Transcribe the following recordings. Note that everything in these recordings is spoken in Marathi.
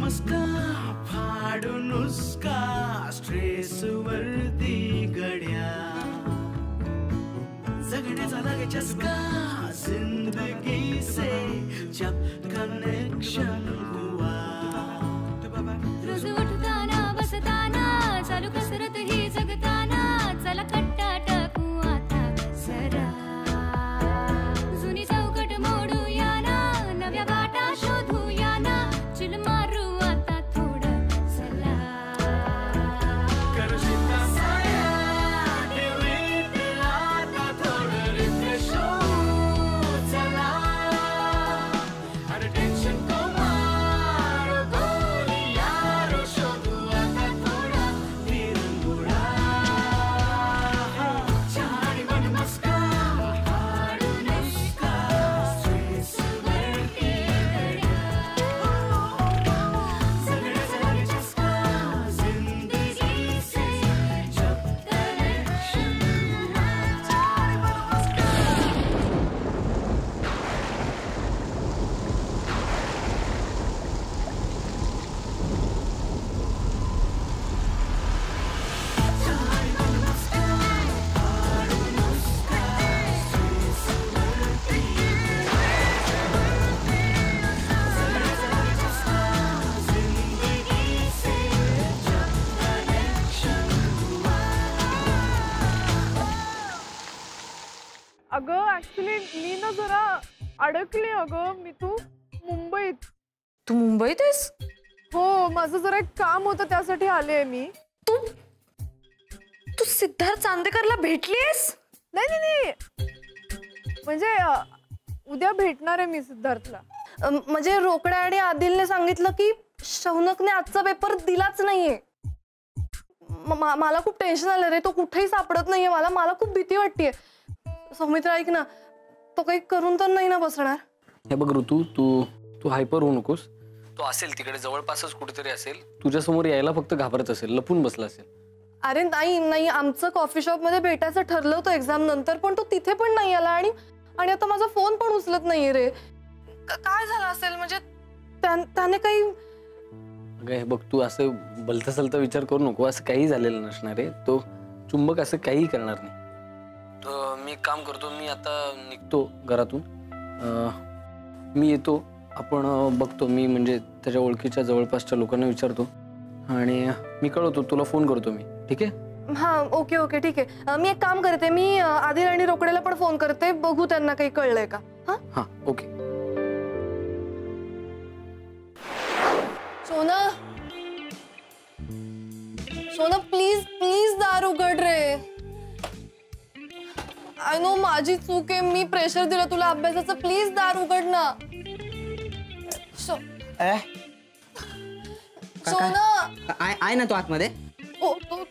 मस्का फाडून उसका स्ट्रेस वरती गड्या जगण्याचा लागे चस्का जिंदगी से जब कनेक्शन हुआ रोज उठताना बसताना चालू कसरत ही जगताना चला कट्टा टाकू आता जरा जुनी चौकट मोडूया ना नव्या वाटा शोधूया ना चिल मारू आता थोडं चला करशील साया डिलीट आता थोडं रिफ्रेश चला अरे टेन्शन को मारो गोली यारो शोधू आता थोडा तिरंगुळा छाडी मन मस्का फाडून उसका स्ट्रेस वरती गड्या सगळ्याचा लागे चस्का जिंदगी से जब कनेक्शन हुआ छाडी मन मस्का अगं ऍक्च्युली मी ना जरा अडकले अगं मी तू मुंबईत. तू मुंबईत आहेस? हो माझं जरा एक काम होतं त्यासाठी आले मी. तू तू सिद्धार्थ चांदेकरला भेटलीस? नाही नाही नाही म्हणजे उद्या भेटणार आहे मी सिद्धार्थला. म्हणजे रोकड्या आणि आदिलने सांगितलं की शौनकने आजचा पेपर दिलाच नाहीये. मला खूप टेन्शन आलं रे. तो कुठेही सापडत नाहीये. मला खूप भीती वाटतेय. सौमित्र ऐक ना, तो काही करून तर नाही ना बसणार? हे बघ ऋतू, तू हायपर होऊ नकोस. तो असेल तिकडे जवळपासच कुठेतरी असेल. तुझ्या समोर यायला फक्त घाबरत असेल, लपून बसला असेल. अरे नाही आमचं कॉफी शॉप मध्ये भेटायचं ठरलं होतं एक्झाम नंतर, पण तो तिथे पण नाही आला. आणि आता माझा फोन पण उचलत नाहीये रे. काय झालं असेल? म्हणजे त्याने काही. अगं हे बघ, तू असं भलतं सलतं विचार करू नको. असं काही झालेलं नसणार आहे. तो चुंबक असं काही करणार नाही. तर मी एक काम करतो, मी आता निघतो घरातून. मी येतो, आपण बघतो. मी म्हणजे त्याच्या ओळखीच्या जवळपासच्या लोकांना विचारतो आणि मी कळवतो. तुला फोन करतो मी. ठीक आहे? हा ओके ठीक आहे. मी एक काम करते, मी आदिल आणि रोकड्याला पण फोन करते. बघू त्यांना काही कळलंय का. हा ओके. सोना प्लीज दार उघड रे. आय नो माझी चूक आहे. मी प्रेशर दिलं तुला अभ्यासाचं. प्लीज दार उघड ना. सोना आहे ना तो आतमध्ये?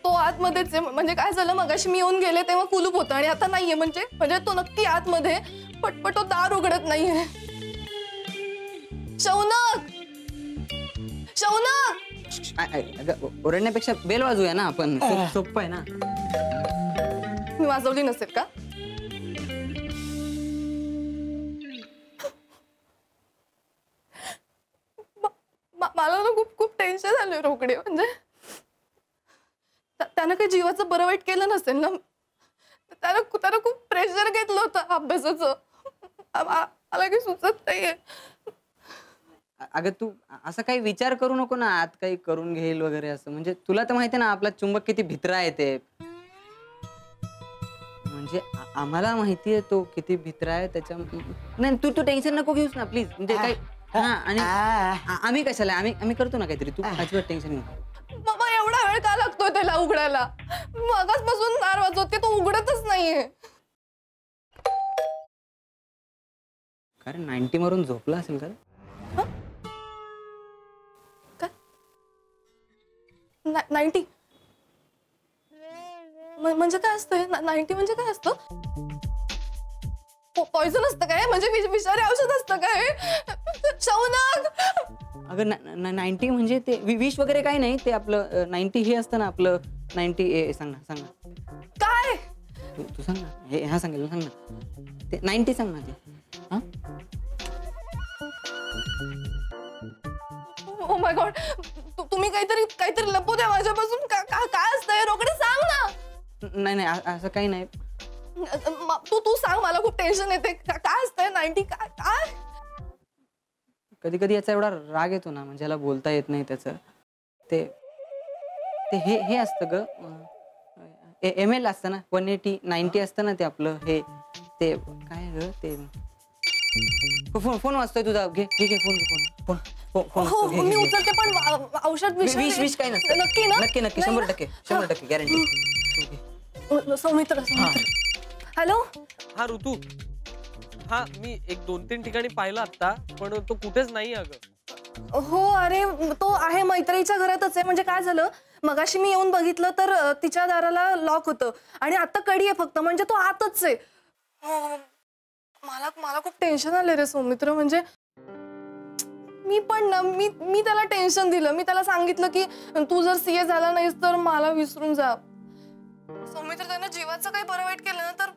तो आतमध्येच आहे. म्हणजे काय झालं, मगाशी मी येऊन गेले तेव्हा कुलूप होतं आणि आता नाहीये. म्हणजे तो नक्की आतमध्ये, पण तो दार उघडत नाहीये. शौनक ओरडण्यापेक्षा बेल वाजूया ना आपण. सोपं आहे ना. मी वाजवली नसेल का? मला ना खूप टेन्शन झालं रोकडे. म्हणजे त्यानं काही जीवाचं बरं वाईट केलं नसेल ना. त्यानं खूप प्रेशर घेतलं होतं अभ्यासाचं. मला काही सुचत नाहीये. अगं तू असं काही विचार करू नको ना, आत काही करून घेईल वगैरे असं. म्हणजे तुला तर माहिती आहे ना आपला चुंबक किती भित्रा आहे ते. म्हणजे आम्हाला माहिती आहे तो किती भित्रा आहे. त्याच्या नाही तू टेन्शन नको घेऊस ना प्लीज. म्हणजे काही हा. आणि आम्ही कशाला, आम्ही करतो ना काहीतरी. तू अजिबात टेन्शन घेऊ. बाबा एवढा वेळ का लागतोय त्याला उघडायला? मगाचपासून दार वाजवते, तो उघडतच नाहीये. कारण 90 मारून झोपला असेल का? 90 म्हणजे काय असतं? 90 म्हणजे काय असतं? पॉइझन असतं काय? म्हणजे विषारी औषध असतं काय? शौनक अगं 90 म्हणजे ते विष वगैरे काही नाही. ते आपलं 90 हे असतं ना आपलं. 90 सांग ना काय? तू सांग ना. हे हा सांगेल सांग ना. ते 90 सांग ना. ते ओ माय गॉड, तुम्ही काहीतरी लपवते माझ्यापासून. काय असतं हे रोकडे, सांग ना. नाही नाही असं काही नाही. तू सांग, मला खूप टेन्शन येते. काय असतंय 90? काय कधी कधी याचा एवढा राग येतो ना, म्हणजे याला बोलता येत नाही त्याचं. ते ते हे असतं ग, ML असतं ना, 180 90 असतं ना ते आपलं. हे ते काय ग ते फोन वाजतोय तुझा. घे फोन. मी उचलते, पण औषध विष काही नसतं. नक्की ना? नक्की 100% गॅरंटी. सौमित्र. हॅलो. हा ऋतू, हा मी 1-2-3 ठिकाणी पाहिला आता, पण तो कुठेच नाही अगं. हो अरे, तो आहे मैत्रीच्या घरातच आहे. म्हणजे काय झालं, मगाशी मी येऊन बघितलं तर तिच्या दाराला लॉक होतं आणि आता कडी आहे फक्त. म्हणजे तो आतच आहे. मला खूप टेन्शन आलं रे सौमित्र. म्हणजे मी पण ना, मी त्याला टेन्शन दिलं. मी त्याला सांगितलं की तू जर CA झाला नाहीस तर मला विसरून जा. सौमित्र, त्यानं जीवाचं काही बरं वाईट केलं ना तर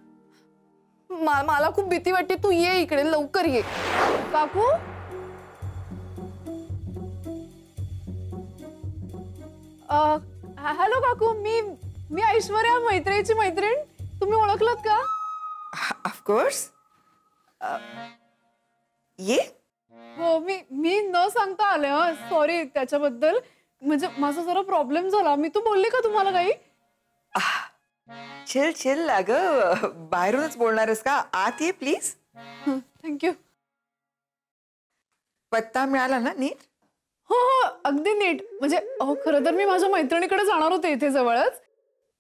मला खूप भीती वाटते. तू ये इकडे, लवकर ये. काकू, हॅलो काकू, मी ऐश्वर्या, मैत्रीची मैत्रीण. तुम्ही ओळखलात का? ऑफकोर्स. ये. हो, मी न सांगता आले. सॉरी त्याच्याबद्दल. म्हणजे माझा जरा प्रॉब्लेम झाला. मी तू बोलली का तुम्हाला काही? चिल अगं, बाहेरूनच बोलणारस का? आत ये प्लीज. थँक्यू. पत्ता मिळाला ना नीट? हो, अगदी नीट. म्हणजे खरं तर मी माझ्या मैत्रिणीकडे जाणार होते इथे जवळच,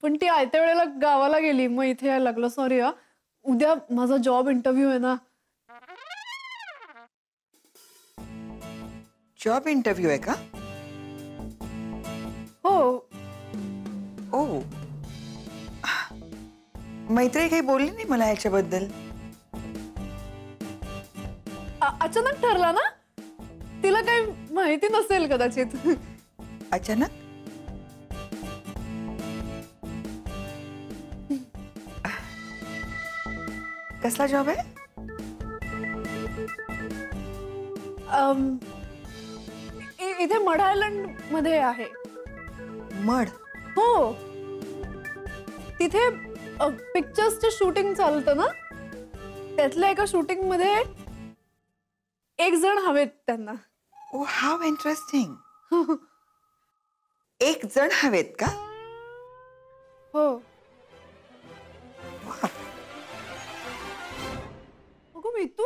पण ती आयत्या वेळेला गावाला गेली, मग इथे यायला लागलं. सॉरी. उद्या माझा जॉब इंटरव्ह्यू आहे ना. जॉब इंटरव्ह्यू आहे का? हो. ओ, मैत्री काही बोलली नाही मला याच्याबद्दल. अचानक ठरला ना. तिला काही माहिती नसेल कदाचित. अचानक? कसला जॉब आहे? इथे मड आयलंड मध्ये आहे. मड? हो, तिथे पिक्चर्सचं शूटिंग चालतं ना. त्यातल्या एका शूटिंग मध्ये 1 जण हवेत त्यांना. ओ, हाव इंटरेस्टिंग. 1 जण हवेत का? हो. अगं मी तू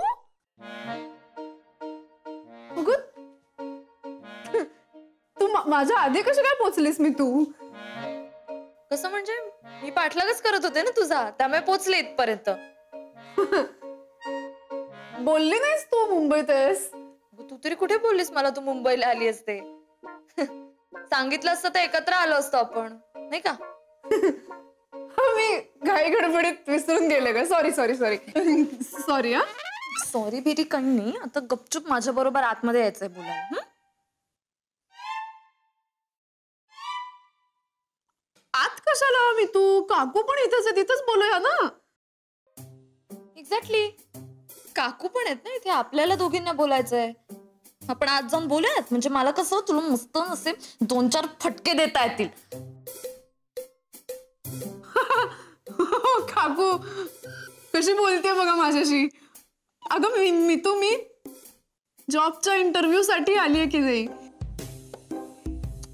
माझ्या आधी कशी काय पोचलीस मी तू? कसं म्हणजे? मी पाठलागच करत होते ना तुझा, त्यामुळे पोचले इथपर्यंत. बोलली नाहीस तू मुंबईत आहेस? तू तरी कुठे बोललीस मला तू मुंबईला आली असते? सांगितलं असतं तर एकत्र आलो असतो आपण, नाही का? मी घाई गडबडीत विसरून गेले का? सॉरी. सॉरी. सॉरी बिरी काही नाही. आता गपचूप माझ्या बरोबर आतमध्ये यायचंय बोलायला. आत कशाला? मी तू काकू पण इथेच आहे, तिथेच बोलूया ना. एक्झॅक्टली. काकू पण आहेत ना इथे, आपल्याला दोघींना बोलायचंय. आपण आज जाऊन बोलूयात. म्हणजे मला कसं तुला मस्त असे 2-4 फटके देता येतील. काकू कशी बोलते बघा माझ्याशी. अगं मी जॉबच्या इंटरव्ह्यू साठी आली आहे की नाही.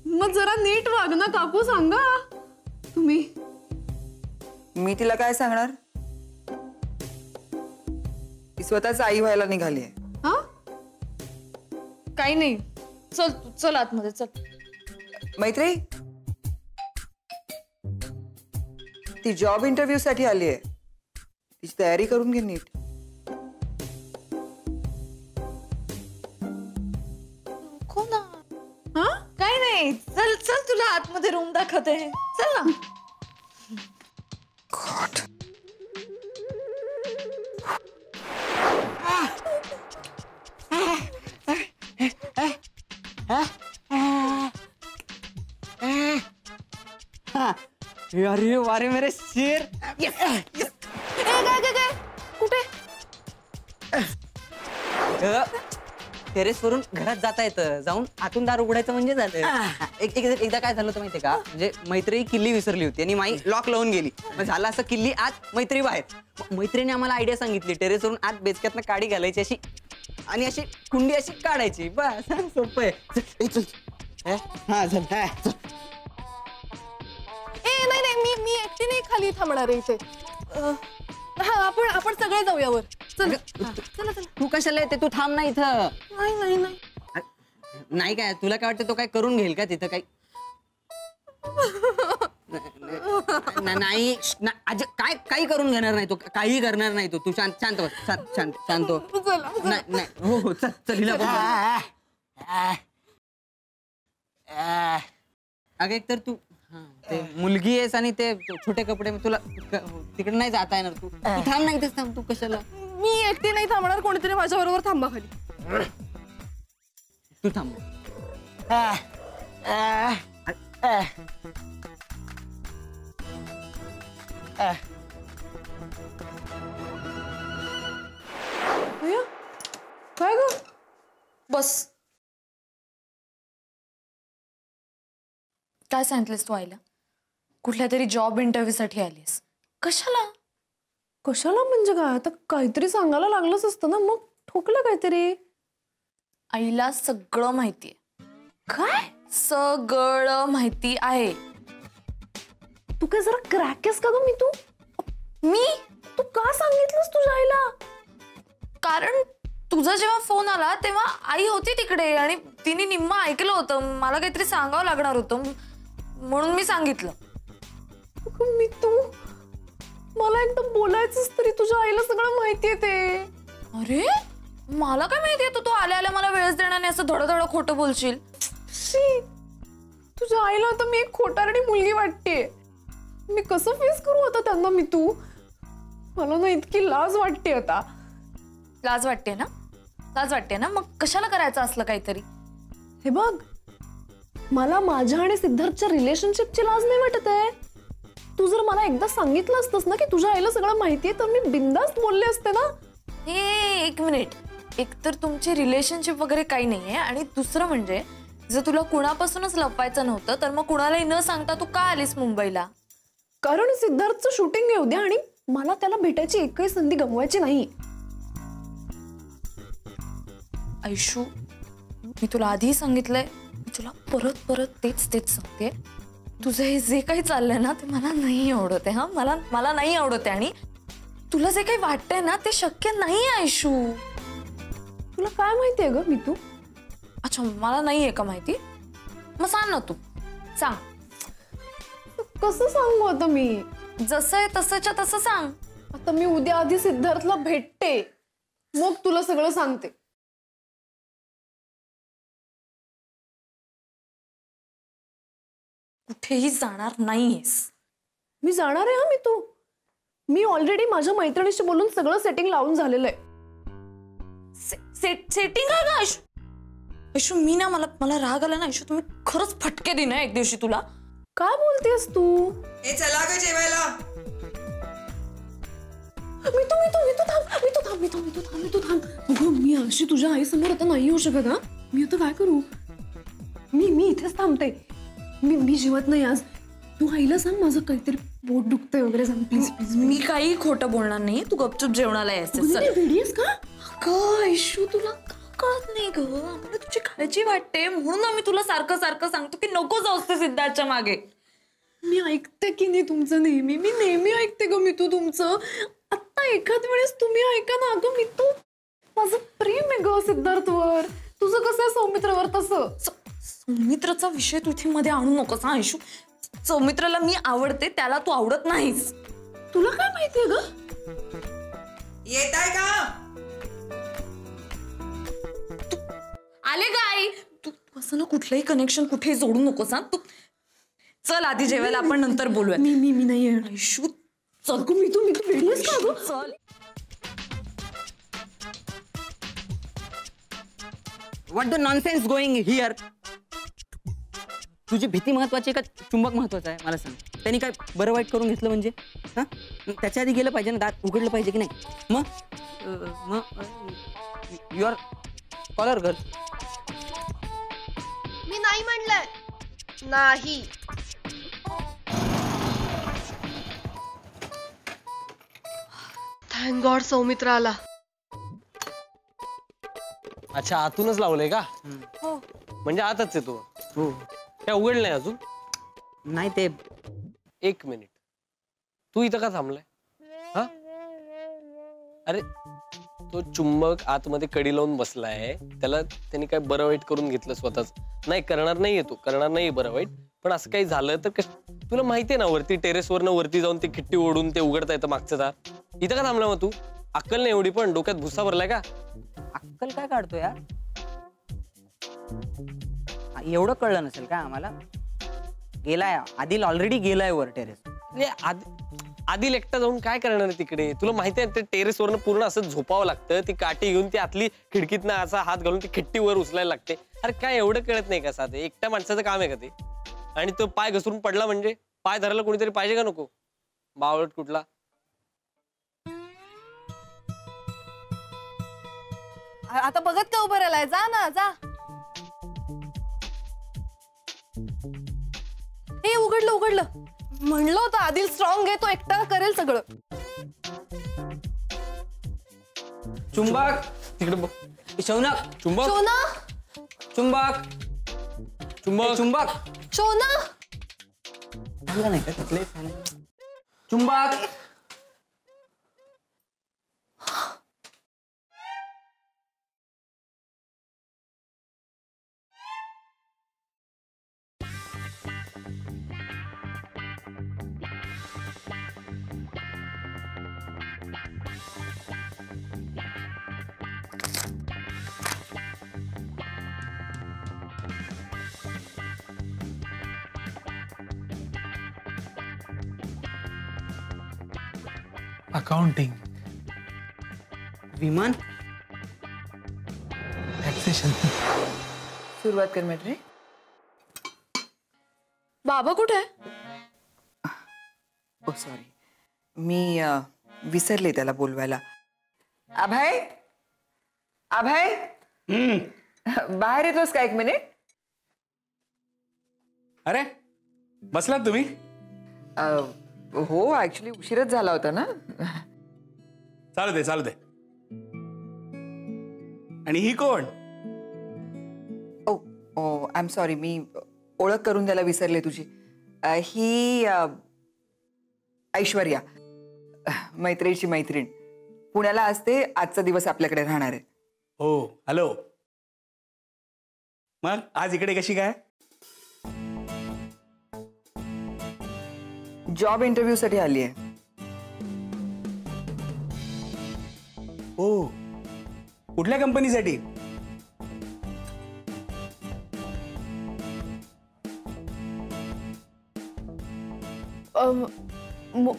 मग जरा नीट वाग ना काकू. सांगा तुम्ही. मी तिला काय सांगणार? ती स्वतःच आई व्हायला निघाली आहे. हा, काही नाही. चल आतमध्ये चल. मैत्री, ती जॉब इंटरव्ह्यू साठी आली आहे. तिची तयारी करून घे नीट. हो ना. काही नाही. चल तुला आतमध्ये रूम दाखवते. चल ना. अरे वारे मेरे शेर. कुठे? टेरेसवरून घरात जाता येतं, जाऊन आतून दार उघडायचं म्हणजे झालं. एकदा काय झालं होतं माहितीये का, म्हणजे मैत्री किल्ली विसरली होती आणि माई लॉक लावून गेली. मग झालं असं, किल्ली आत मैत्री बाहेर. मैत्रीने आम्हाला आयडिया सांगितली, टेरेसवरून आत बेचक्यातनं काडी घालायची अशी आणि अशी कुंडी अशी काढायची. बस सोपं आहे. हा चल. नाही नाही, मी एकटी नाही खाली थांबणार आहे इथे. हा, आपण सगळे जाऊया वर. चल चला. तू कशाला येते, तू थांब ना इथं. नाही. नाही काय तुला काय वाटतं, तो काय करून घेईल का तिथं काही? नाही काय काही करून घेणार नाही तो, काही करणार नाही तो. तू शांत बस, शांत हो. नाही हो चल हिला अगं एक तर तू ते मुलगी आहेस आणि ते छोटे कपडे तुला तिकडे नाही जाता येणार. तू थांब नाही तेच थांब. तू कशाला? मी एकटी नाही थांबणार, कोणीतरी माझ्या बरोबर थांबा खाली. तू थांब. काय ग? बस. काय सांगितलंस तू आईला? कुठल्या तरी जॉब इंटरव्ह्यू साठी आलीस. कशाला म्हणजे काय? आता काहीतरी सांगायला लागलंच असतं ना, मग ठोकलं काहीतरी. आईला सगळं माहितीये. काय? सगळं माहिती आहे. तू काय जरा क्रॅक आहेस का ग मी? तू का सांगितलंस तुझ्या आईला? कारण तुझा जेव्हा फोन आला तेव्हा आई होती तिकडे आणि तिने निम्म ऐकलं होतं. मला काहीतरी सांगावं लागणार होतं म्हणून मी सांगितलं. मी मला एकदम बोलायचंच तरी तुझ्या आईला सगळं माहितीये ते. अरे मला काय माहितीये, तू आल्या मला वेळच देणार नाही असं धडधड खोटं बोलशील. तुझ्या आईला आता मी एक खोटारडी मुलगी वाटते. मी कसं फेस करू आता त्यांना? मला ना इतकी लाज वाटते आता. लाज वाटते ना? मग कशाला करायचं असलं काहीतरी? हे बघ, मला माझ्या आणि सिद्धार्थच्या रिलेशनशिपची लाज नाही वाटत आहे. तू जर मला एकदा सांगितलं असतंस ना की तुझ्या आईला सगळं माहितीये, तर मी बिंदास्त बोलले असते ना. एक मिनिट. एक तर तुमची रिलेशनशिप वगैरे काही नाहीये आणि दुसरं म्हणजे जर तुला कुणापासूनच लपवायचं नव्हतं तर मग कुणालाही न सांगता तू का आलीस मुंबईला? कारण सिद्धार्थचं शूटिंग येऊ द्या आणि मला त्याला भेटायची एकही संधी गमवायची नाही. आयशू, मी तुला आधी सांगितलंय, मी तुला परत तेच सांगते. तुझं हे जे काही चाललंय ना ते मला नाही आवडत आहे. मला नाही आवडत आहे आणि तुला जे काही वाटतंय ना ते शक्य नाही. आयशू, तुला काय माहितीये ग मितू? अच्छा, मला नाहीये का माहिती? मग सांग ना, तू सांग. कसं सांगू आता मी? जसं आहे तसंच्या तसं सांग. आता मी उद्या आधी सिद्धार्थला भेटते, मग तुला सगळं सांगते. कुठेही जाणार नाहीयेस. मी जाणार आहे. मितू, मी ऑलरेडी माझ्या मैत्रिणीशी बोलून सगळं सेटिंग लावून झालेलं आहे. सेटिंग काय का आयशू? आयशू, मी ना मला राग आला ना आयशू, तुम्ही खरंच फटके दे ना एक दिवशी तुला. काय बोलतेस तू? चला ग जेवायला. मितू थांब. अगं मी अशी तुझ्या आई समोर आता नाही येऊ शकत. हा, मी आता काय करू? मी इथेच थांबते. मी जेवत नाही आज. तू आईला सांग माझं काहीतरी पोट दुखतंय वगैरे सांग प्लीज. मी काही खोटं बोलणार नाही. तू गपचूप जेवणाला यायचं. वेडीस का? आयशू, तुला कळत नाही ग, आम्हाला तुझी काळजी वाटते म्हणून आम्ही तुला सारखं सांगतो की नको जाऊस ते सिद्धार्थच्या मागे. मी ऐकते की नाही तुमचं नेहमी? मी नेहमी ऐकते ग मितू तुमचं. आता एखाद वेळेस तुम्ही ऐका ना. अगं मितू, माझं प्रेम आहे ग सिद्धार्थवर. तुझं कसं आहे सौमित्रवर तसं. सौमित्राचा विषय तू इथे मध्ये आणू नकोस हा आयशू. सौमित्राला मी आवडते, त्याला तू आवडत नाहीस. तुला काय माहितीये ग? येत आहे का? आले ग आई. तू असं ना कुठलंही कनेक्शन कुठेही जोडू नकोस हा. तू चल आधी जेवायला, आपण नंतर बोलूया. मी नाही आहे आयशू. चल गं मितू वेडीस का ग? चल. What the nonsense going here? तुझी भीती महत्वाची का चुंबक महत्वाचा आहे मला सांग. त्यांनी काय बरं वाईट करून घेतलं म्हणजे? हा, त्याच्या आधी गेलं पाहिजे ना, दात उघडलं पाहिजे की नाही? मग यू आर कॉलर कर. मी नाही म्हणलंय. नाही. थँक गॉड सौमित्र आला. अच्छा आतूनच लावलंय का? हो. म्हणजे आतच आहे तू. हो. काय उघडलं नाही अजून? नाही ते एक मिनिट, तू इथं का थांबलाय? हा अरे तो चुंबक आतमध्ये कडी लावून बसलाय, त्याला त्यांनी काय बरं वाईट करून घेतलं स्वतःच. नाही करणार नाहीये, तो करणार नाहीये बरं वाईट. पण असं काही झालं तर तुला माहितीये ना, वरती टेरेसवरनं वरती जाऊन ती खिट्टी ओढून ते उघडता येतं मागचं दार. इथं का थांबला मग तू? अक्कल नाही एवढी पण? डोक्यात भुसा भरलाय का? अक्कल काय काढतो यार? एवढं कळलं नसेल का आम्हाला? गेलाय आदिल, ऑलरेडी गेलाय वर टेरेस. आदिल एकटा जाऊन काय करणार आहे तिकडे? तुला माहिती आहे ते टेरेसवरनं पूर्ण असं झोपावं लागतं, ती काठी घेऊन ती आतली खिडकीतनं असा हात घालून ती खिट्टी वर उचलायला लागते. अरे काय एवढं कळत नाही का? साधे एकट्या माणसाचं काम आहे का ते? आणि तो पाय घसरून पडला म्हणजे पाय धरायला कोणीतरी पाहिजे का नको? बावळट कुठला. आता बघत का उभं राहिलाय? जा ना जा. हे उघडलं उघडलं. म्हणलं होतं आदिल स्ट्रॉंग आहे, तो एकटा करेल सगळं. चुंबक तिकडे बघ. शौनक. चुंबक शोना चुंबक चुंबक चुंबक. शोना. झालं नाही का तिथले? चुंबक. अकाउंटिंग, विमान. टॅक्सेशन. सुरुवात कर मैत्री. बाबा कुठे आहे? ओ सॉरी, मी विसरले त्याला बोलवायला. अभय, अभय, बाहेर येतोस का? एक मिनिट. अरे बसलात तुम्ही? हो, ऍक्च्युली उशीरच झाला होता ना. चालू दे चालू दे. आणि ही कोण? ओ ओ आय एम सॉरी, मी ओळख करून द्यायला विसरले तुझी. ही ऐश्वर्या, मैत्रीची मैत्रीण. पुण्याला असते, आजचा दिवस आपल्याकडे राहणार आहे. हो हॅलो. मग आज इकडे कशी काय? जॉब इंटरव्ह्यू साठी आली आहे. हो, कुठल्या कंपनीसाठी?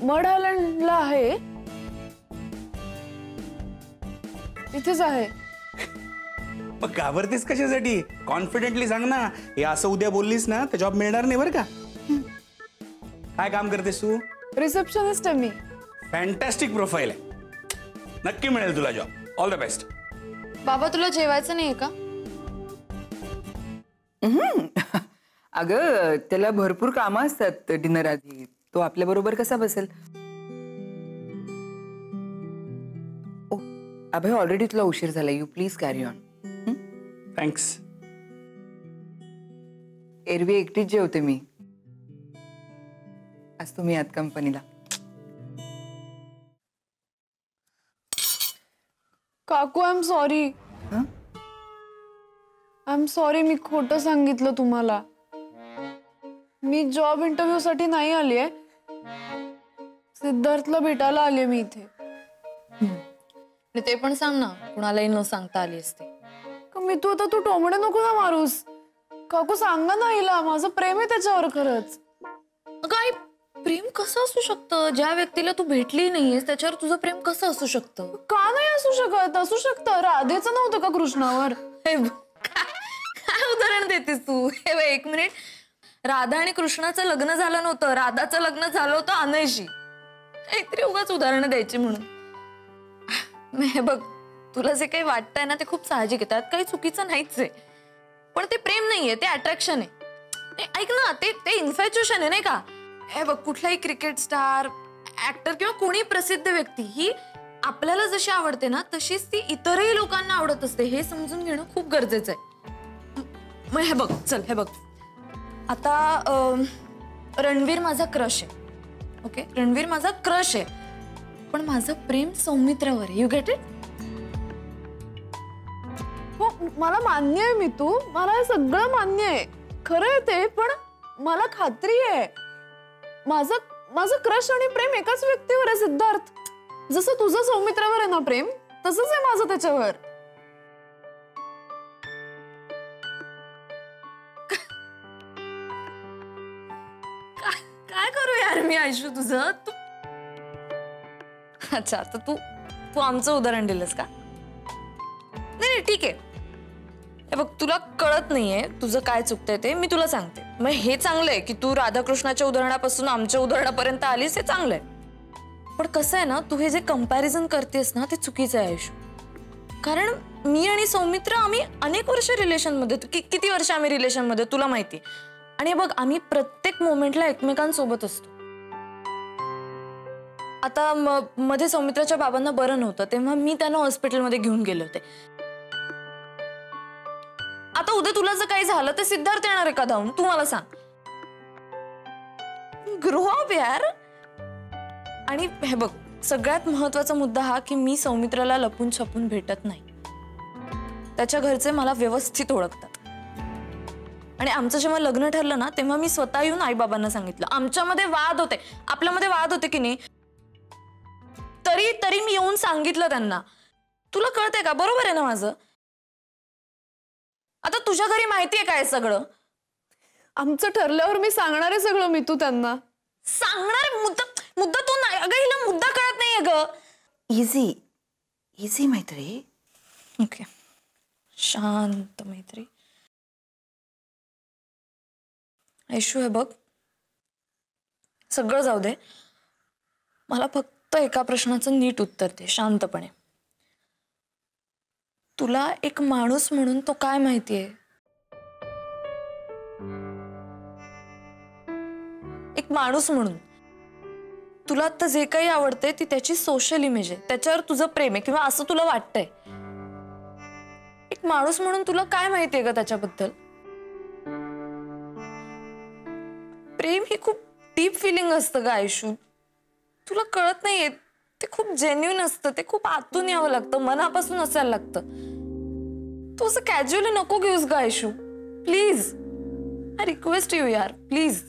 मड आयलंडला आहे. इथेच आहे. मग घाबरतेस कशासाठी? कॉन्फिडेंटली सांग ना. हे असं उद्या बोललीस ना तर जॉब मिळणार नाही बरं का. काय काम करतेस तू? रिसेप्शनिस्ट आहे मी. फॅन्टॅस्टिक प्रोफाईल आहे, नक्की मिळेल तुला जॉब. All the best. बाबा तुला जेवायचं नाहीये का? अगं त्याला भरपूर कामं असतात डिनर आधी. तो आपल्या बरोबर कसा बसेल? ओ अभय, ऑलरेडी तुला उशीर झाला. You please carry on. Thanks. एरवी एकटीच जेवते मी. आज तुम्ही आहात कंपनीला. काकू, I am sorry. I am sorry, मी खोटं सांगितलं तुम्हाला. मी जॉब इंटरव्ह्यू साठी नाही आली आहे. सिद्धार्थला भेटायला आली मी इथे. ते पण सांग ना, कुणालाही न सांगता आली असते. मी तू आता तू टोमडे नको ना मारूस. काकू सांगा ना हिला, माझं प्रेम आहे त्याच्यावर खरंच. काय प्रेम कसं असू शकतं? ज्या व्यक्तीला तू भेटली नाहीयेस त्याच्यावर तुझं प्रेम कसं असू शकतं? का नाही असू शकत? असू शकतं. राधेचं नव्हतं का कृष्णावर? काय उदाहरण देतेस तू? हे बघ, एक मिनिट. राधा आणि कृष्णाचं लग्न झालं नव्हतं, राधाचं लग्न झालं होतं अनयशी. काहीतरी उगाच उदाहरणं द्यायची म्हणून. हे बघ, तुला जे काही वाटतंय ना ते खूप साहजिक आहे, त्यात काही चुकीचं नाहीच आहे. पण ते प्रेम नाहीये, ते अट्रॅक्शन आहे. ऐक ना, ते इन्फॅच्युएशन आहे नाही का. हे बघ, कुठलाही क्रिकेट स्टार, ऍक्टर किंवा कोणी प्रसिद्ध व्यक्ती ही आपल्याला जशी आवडते ना तशीच ती इतरही लोकांना आवडत असते, हे समजून घेणं खूप गरजेचं आहे. मग हे बघ, चल हे बघ, आता रणवीर माझा क्रश आहे. ओके, रणवीर माझा क्रश आहे, पण माझं प्रेम सौमित्रावर आहे. You get it? हो, मला मान्य आहे मितू, मला हे सगळं मान्य आहे, खरं आहे ते. पण मला खात्री आहे माझं क्रश आणि प्रेम एकाच व्यक्तीवर आहे सिद्धार्थ. जसं तुझं सौमित्रावर आहे ना प्रेम, तसंच आहे माझं त्याच्यावर. काय करू यार मी आयशू तुझं? तू अच्छा, तर तू आमचं उदाहरण दिलंस का? नाही ठीक आहे. हे बघ, तुला कळत नाहीये तुझं काय चुकतंय ते, मी तुला सांगते. मग हे चांगलंय की तू राधाकृष्णाच्या उदाहरणापासून आमच्या उदाहरणापर्यंत आलीस, हे चांगलंय. पण कसं आहे ना, तू हे जे कंपॅरिझन करतेस ना ते चुकीचं आहे आयशू. कारण मी आणि सौमित्र आम्ही अनेक वर्ष रिलेशनमध्ये, किती वर्ष आम्ही रिलेशनमध्ये तुला माहिती. आणि बघ, आम्ही प्रत्येक मोमेंटला एकमेकांसोबत असतो. आता मध्ये सौमित्राच्या बाबांना बरं नव्हतं, तेव्हा मी त्यांना हॉस्पिटलमध्ये घेऊन गेले होते. आता उद्या तुला जर काही झालं तर सिद्धार्थ येणार आहे का धावून? तू मला सांग. ग्रो अप यार. आणि हे बघ, सगळ्यात महत्वाचा मुद्दा हा की मी सौमित्राला लपून छपून भेटत नाही. त्याच्या घरचे मला व्यवस्थित ओळखतात. आणि आमचं जेव्हा लग्न ठरलं ना तेव्हा मी स्वतः येऊन आईबाबांना सांगितलं. आमच्यामध्ये वाद होते, आपल्यामध्ये वाद होते की नाही, तरी मी येऊन सांगितलं त्यांना. तुला कळतंय का? बरोबर आहे ना माझं? आता तुझ्या घरी माहितीये काय सगळं? आमचं ठरल्यावर मी सांगणार आहे सगळं मितू त्यांना. सांगणार? मुद्दा तू नाही. अगं, हिला मुद्दा कळत नाहीये ग. इझी मैत्री. ओके, शांत मैत्री. आयशू, हे बघ, सगळं जाऊ दे, मला फक्त एका प्रश्नाचं नीट उत्तर दे शांतपणे. तुला एक माणूस म्हणून तो काय माहितीये? एक माणूस म्हणून तुला आता जे काही आवडते ती त्याची सोशल इमेज आहे, त्याच्यावर तुझं प्रेम आहे किंवा असं तुला वाटतंय. एक माणूस म्हणून तुला काय माहितीये ग त्याच्याबद्दल? प्रेम ही खूप डीप फिलिंग असतं ग आयशू. तुला कळत नाहीये, ते खूप जेन्युइन असतं, ते खूप आतून यावं लागतं, मनापासून असायला लागतं. तू असं कॅज्युअली नको घेऊस ग Aishu, please. I request you यार, प्लीज.